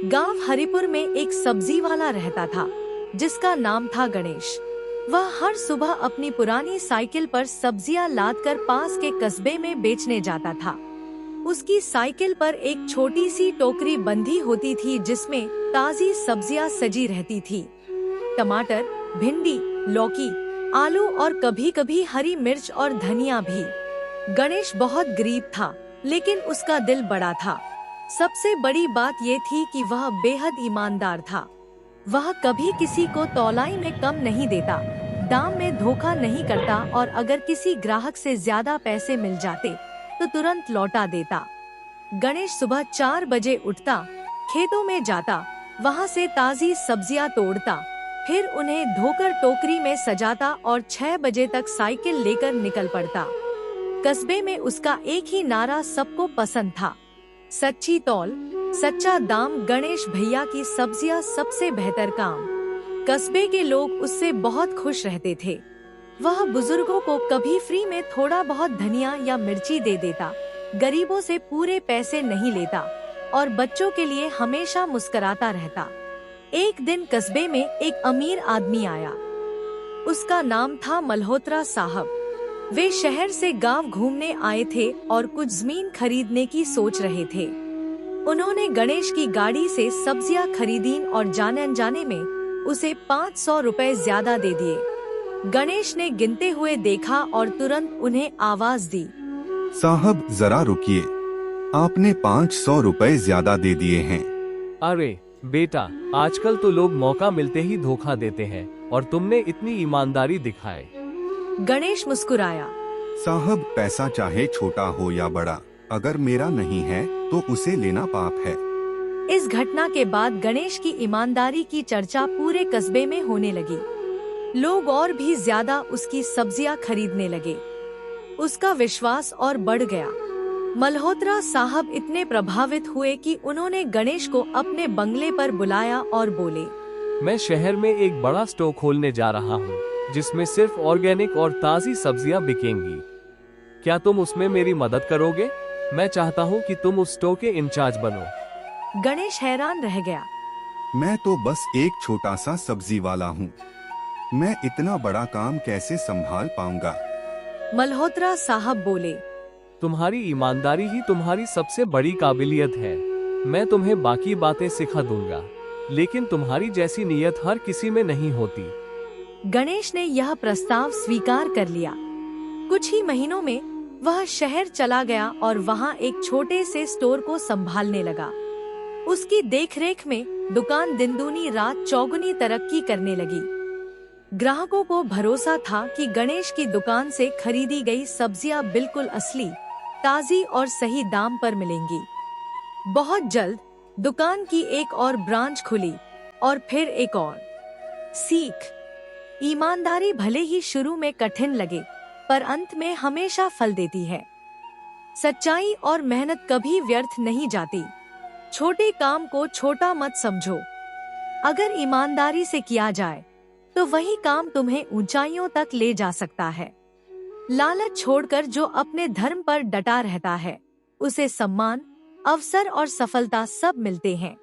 गांव हरिपुर में एक सब्जी वाला रहता था जिसका नाम था गणेश। वह हर सुबह अपनी पुरानी साइकिल पर सब्जियां लादकर पास के कस्बे में बेचने जाता था। उसकी साइकिल पर एक छोटी सी टोकरी बंधी होती थी जिसमें ताजी सब्जियां सजी रहती थी। टमाटर, भिंडी, लौकी, आलू और कभी-कभी हरी मिर्च और धनिया भी। गणेश बहुत गरीब था, लेकिन उसका दिल बड़ा था। सबसे बड़ी बात ये थी कि वह बेहद ईमानदार था। वह कभी किसी को तौलाई में कम नहीं देता, दाम में धोखा नहीं करता और अगर किसी ग्राहक से ज्यादा पैसे मिल जाते तो तुरंत लौटा देता। गणेश सुबह 4 बजे उठता, खेतों में जाता, वहाँ से ताजी सब्जियां तोड़ता, फिर उन्हें धोकर टोकरी में सजाता और 6 बजे तक साइकिल लेकर निकल पड़ता। कस्बे में उसका एक ही नारा सबको पसंद था, सच्ची तौल, सच्चा दाम। गणेश भैया की सब्जियां सबसे बेहतर काम। कस्बे के लोग उससे बहुत खुश रहते थे। वह बुजुर्गों को कभी फ्री में थोड़ा बहुत धनिया या मिर्ची दे देता, गरीबों से पूरे पैसे नहीं लेता और बच्चों के लिए हमेशा मुस्कुराता रहता। एक दिन कस्बे में एक अमीर आदमी आया। उसका नाम था मल्होत्रा साहब। वे शहर से गांव घूमने आए थे और कुछ जमीन खरीदने की सोच रहे थे। उन्होंने गणेश की गाड़ी से सब्जियां खरीदी और जाने अनजाने में उसे 500 रुपए ज्यादा दे दिए। गणेश ने गिनते हुए देखा और तुरंत उन्हें आवाज दी, साहब जरा रुकिए, आपने 500 रुपए ज्यादा दे दिए हैं। अरे बेटा, आजकल तो लोग मौका मिलते ही धोखा देते हैं और तुमने इतनी ईमानदारी दिखाए। गणेश मुस्कुराया, साहब पैसा चाहे छोटा हो या बड़ा, अगर मेरा नहीं है तो उसे लेना पाप है। इस घटना के बाद गणेश की ईमानदारी की चर्चा पूरे कस्बे में होने लगी। लोग और भी ज्यादा उसकी सब्जियां खरीदने लगे। उसका विश्वास और बढ़ गया। मल्होत्रा साहब इतने प्रभावित हुए कि उन्होंने गणेश को अपने बंगले पर बुलाया और बोले, मैं शहर में एक बड़ा स्टोर खोलने जा रहा हूँ जिसमें सिर्फ ऑर्गेनिक और ताज़ी सब्जियां बिकेंगी। क्या तुम उसमें मेरी मदद करोगे? मैं चाहता हूँ कि तुम उस स्टोर के इंचार्ज बनो। गणेश हैरान रह गया। मैं तो बस एक छोटा सा सब्जी वाला हूँ, मैं इतना बड़ा काम कैसे संभाल पाऊंगा? मल्होत्रा साहब बोले, तुम्हारी ईमानदारी ही तुम्हारी सबसे बड़ी काबिलियत है। मैं तुम्हें बाकी बातें सिखा दूंगा, लेकिन तुम्हारी जैसी नीयत हर किसी में नहीं होती। गणेश ने यह प्रस्ताव स्वीकार कर लिया। कुछ ही महीनों में वह शहर चला गया और वहाँ एक छोटे से स्टोर को संभालने लगा। उसकी देखरेख में दुकान दिन दूनी रात चौगुनी तरक्की करने लगी। ग्राहकों को भरोसा था कि गणेश की दुकान से खरीदी गई सब्जियां बिल्कुल असली, ताजी और सही दाम पर मिलेंगी। बहुत जल्द दुकान की एक और ब्रांच खुली और फिर एक और। सीख, ईमानदारी भले ही शुरू में कठिन लगे, पर अंत में हमेशा फल देती है। सच्चाई और मेहनत कभी व्यर्थ नहीं जाती। छोटे काम को छोटा मत समझो। अगर ईमानदारी से किया जाए तो वही काम तुम्हें ऊंचाइयों तक ले जा सकता है। लालच छोड़कर जो अपने धर्म पर डटा रहता है, उसे सम्मान, अवसर और सफलता सब मिलते हैं।